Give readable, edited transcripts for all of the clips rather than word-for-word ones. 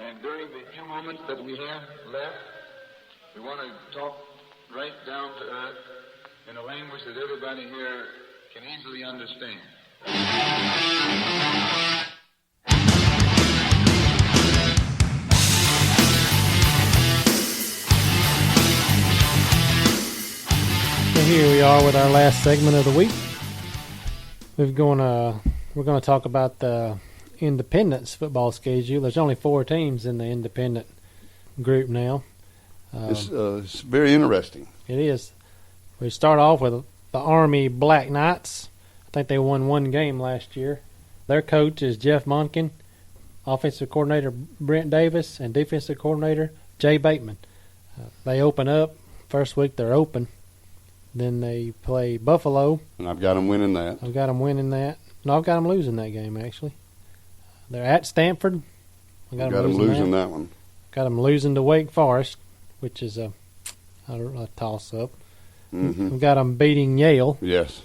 And during the few moments that we have left, we want to talk right down to earth in a language that everybody here can easily understand. So here we are with our last segment of the week. We're going to talk about the Independence football schedule. There's only 4 teams in the Independent group now. It's very interesting. It is. We start off with the Army Black Knights. I think they won 1 game last year. Their coach is Jeff Monken, offensive coordinator Brent Davis, and defensive coordinator Jay Bateman. They open up. First week they're open. Then they play Buffalo. And I've got them winning that. I've got them winning that. No, I've got them losing that game, actually. They're at Stanford. I've got them losing that one. Got them losing to Wake Forest, which is a toss-up. Mm-hmm. We've got them beating Yale. Yes.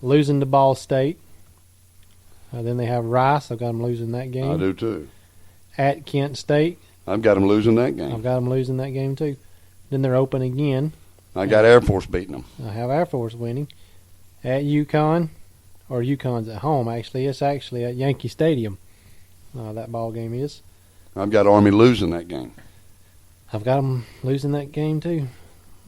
Losing to Ball State. Then they have Rice. I've got them losing that game. I do, too. At Kent State. I've got them losing that game. I've got them losing that game, too. Then they're open again. I got Air Force beating them. I have Air Force winning. At UConn. Or UConn's at home, actually. It's actually at Yankee Stadium. That ball game is. I've got Army losing that game. I've got them losing that game, too.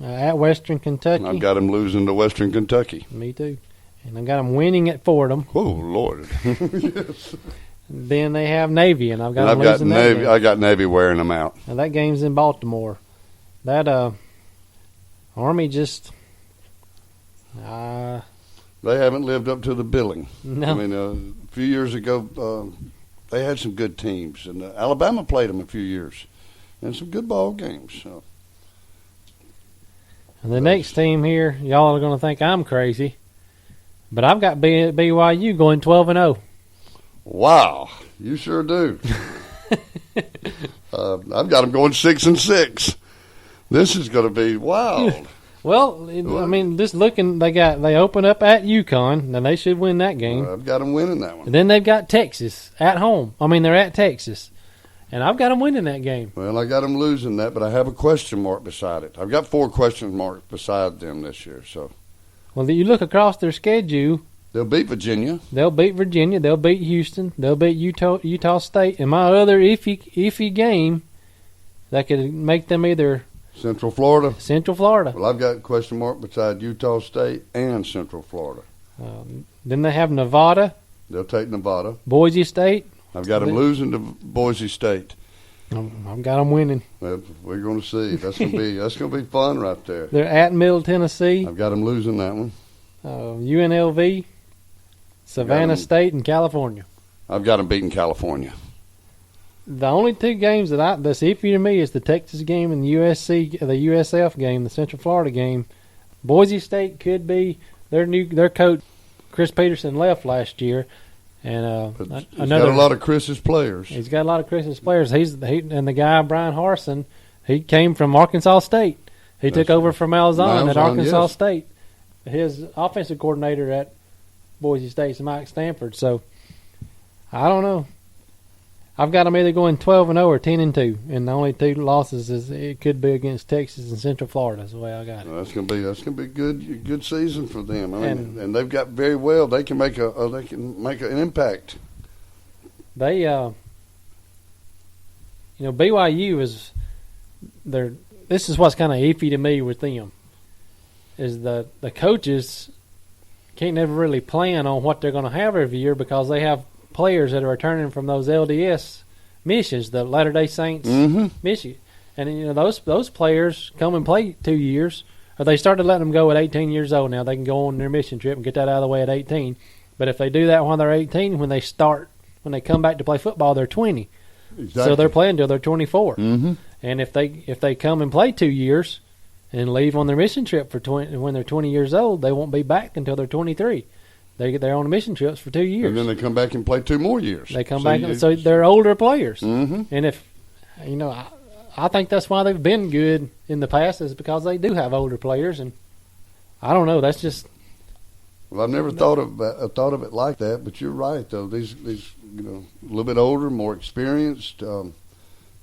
At Western Kentucky. I've got them losing to Western Kentucky. Me, too. And I've got them winning at Fordham. Oh, Lord. Yes. Then they have Navy, and I've got them losing that game. I got Navy wearing them out. Now, that game's in Baltimore. That Army just... They haven't lived up to the billing. No. I mean, a few years ago, they had some good teams, and Alabama played them a few years, and some good ball games. So. And the next team here, y'all are going to think I'm crazy, but I've got BYU going 12-0. Wow, you sure do. I've got them going 6-6. This is going to be wild. Well, I mean, just looking, they open up at UConn, and they should win that game. I've got them winning that one. And then they've got Texas at home. I mean, they're at Texas, and I've got them winning that game. Well, I got them losing that, but I have a question mark beside it. I've got 4 question marks beside them this year. So, well, you look across their schedule. They'll beat Virginia. They'll beat Virginia. They'll beat Houston. They'll beat Utah State. And my other iffy game that could make them either Central Florida. Well, I've got a question mark beside Utah State and Central Florida. Then they have Nevada. They'll take Nevada. Boise State. I've got them losing to Boise State. I've got them winning. Well, we're going to see. That's going to be fun right there. They're at Middle Tennessee. I've got them losing that one. UNLV, Savannah State, and California. I've got them beating California. The only 2 games that's iffy to me is the Texas game and the USF game, the Central Florida game. Boise State could be their coach Chris Peterson left last year, and he's got a lot of Chris's players. He's got a lot of Chris's players. And the guy Brian Harsin, he came from Arkansas State. He took over from Malzahn at Arkansas State. His offensive coordinator at Boise State is Mike Stanford. So I don't know. I've got them either going 12-0 or 10-2, and the only 2 losses is it could be against Texas and Central Florida. That's the way I got it. That's gonna be good season for them. I mean, and they've got very well. They can make an impact. They BYU is this is what's kind of iffy to me with them is the coaches can't never really plan on what they're going to have every year because they have players that are returning from those LDS missions, the Latter-day Saints mission. And, those players come and play 2 years. Or they started letting them go at 18 years old now. They can go on their mission trip and get that out of the way at 18. But if they do that when they're 18, when they come back to play football, they're 20. Exactly. So they're playing until they're 24. Mm-hmm. And if they come and play 2 years and leave on their mission trip when they're 20 years old, they won't be back until they're 23. They're on mission trips for 2 years. And then they come back and play 2 more years. They come back, so they're older players. Mm-hmm. And if, I think that's why they've been good in the past is because they do have older players. And I don't know, that's just Well, I've never thought of it like that, but you're right though. These a little bit older, more experienced, already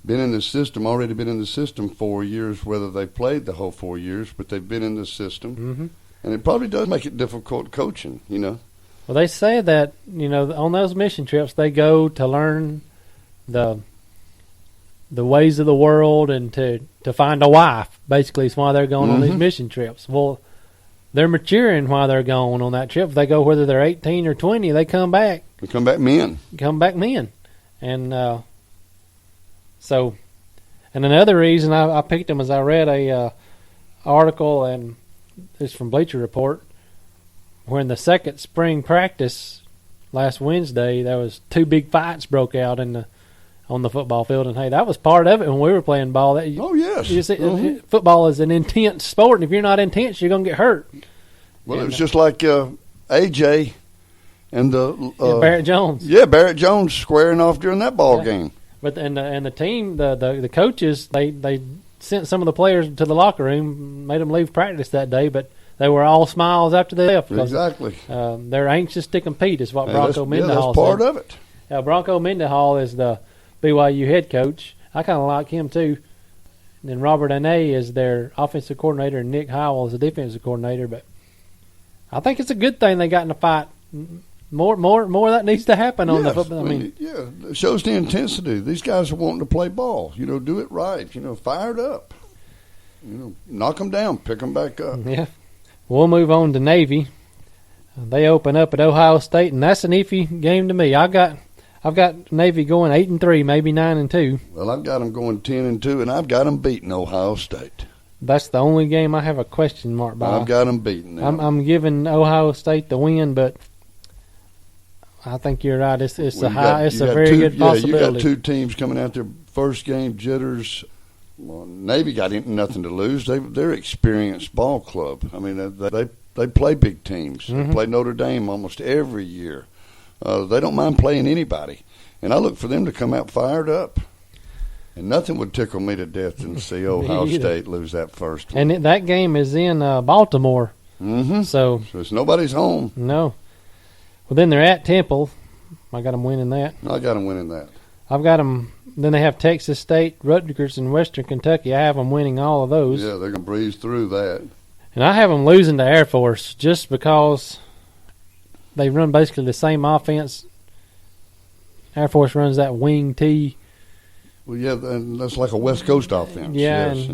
been in the system 4 years. Whether they played the whole 4 years, but they've been in the system, and it probably does make it difficult coaching. Well, they say that on those mission trips they go to learn the ways of the world and to find a wife. Basically, is why they're going on these mission trips. Well, they're maturing while they're going on that trip. If they go whether they're 18 or 20, they come back. They come back men. And and another reason I picked them is I read a article, and it's from Bleacher Report, where in the second spring practice last Wednesday, there was 2 big fights broke out on the football field, and hey, that was part of it when we were playing ball. Oh yes, you see, football is an intense sport, and if you're not intense, you're gonna get hurt. Well, it was just like AJ and Barrett Jones. Yeah, Barrett Jones squaring off during that ball game. But the team, the coaches, they sent some of the players to the locker room, made them leave practice that day, but they were all smiles after they left. Exactly. They're anxious to compete, is what Bronco Mendenhall said. That's part of it. Bronco Mendenhall is the BYU head coach. I kind of like him too. And then Robert Ane is their offensive coordinator, and Nick Howell is the defensive coordinator. But I think it's a good thing they got in a fight. More of that needs to happen on the football. It shows the intensity. These guys are wanting to play ball. Do it right. Fired up. Knock them down, pick them back up. Yeah. We'll move on to Navy. They open up at Ohio State, and that's an iffy game to me. I've got Navy going 8-3, maybe 9-2. Well, I've got them going 10-2, and I've got them beating Ohio State. That's the only game I have a question mark by. I've got them beating. I'm giving Ohio State the win, but I think you're right. It's a very good possibility. You got 2 teams coming out their first game, jitters. Well, Navy got nothing to lose. They're experienced ball club. I mean, they play big teams. They play Notre Dame almost every year. They don't mind playing anybody, and I look for them to come out fired up. And nothing would tickle me to death than to see Ohio State lose that first one. And that game is in Baltimore. So it's nobody's home. No. Well, then they're at Temple. I got them winning that. I got them winning that. I've got them. Then they have Texas State, Rutgers, and Western Kentucky. I have them winning all of those. Yeah, they're going to breeze through that. And I have them losing to Air Force just because they run basically the same offense. Air Force runs that wing T. Well, yeah, and that's like a West Coast offense. Yeah, yes.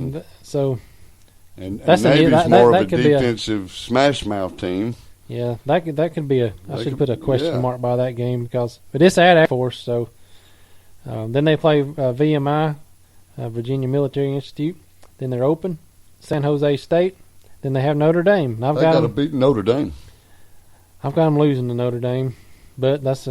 And Navy's more of a defensive smash mouth team. Yeah, that could be I should put a question mark by that game but it's at Air Force. So then they play VMI, Virginia Military Institute. Then they're open, San Jose State. Then they have Notre Dame. They got to beat Notre Dame. I've got them losing to Notre Dame, but that's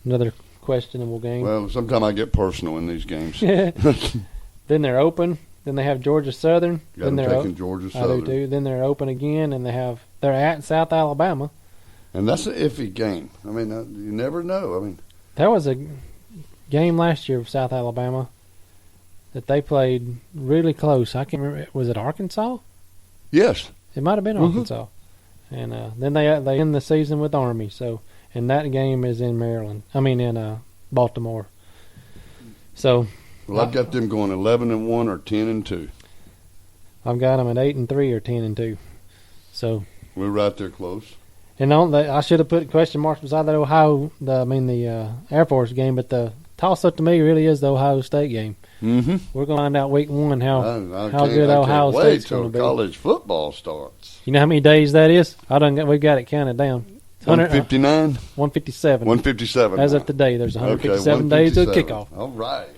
another questionable game. Well, sometimes I get personal in these games. Then they're open. Then they have Georgia Southern. Then they're taking Georgia Southern. I do too. Then they're open again, and they're at South Alabama. And that's an iffy game. I mean, you never know. I mean, there was a game last year with South Alabama that they played really close. I can't remember. Was it Arkansas? Yes. It might have been Arkansas. And then they end the season with Army. So, and that game is in Maryland. I mean in Baltimore. So. Well, I've got them going 11-1 or 10-2. I've got them at 8-3 or 10-2. So. We're right there close. And I should have put question marks beside that the Air Force game, but the toss-up to me really is the Ohio State game. Mm-hmm. We're going to find out week 1 how good Ohio State's going to be. College football starts. You know how many days that is? We got it counted down. 159? 157. 157. As of today, there's 157 days to kickoff. All right.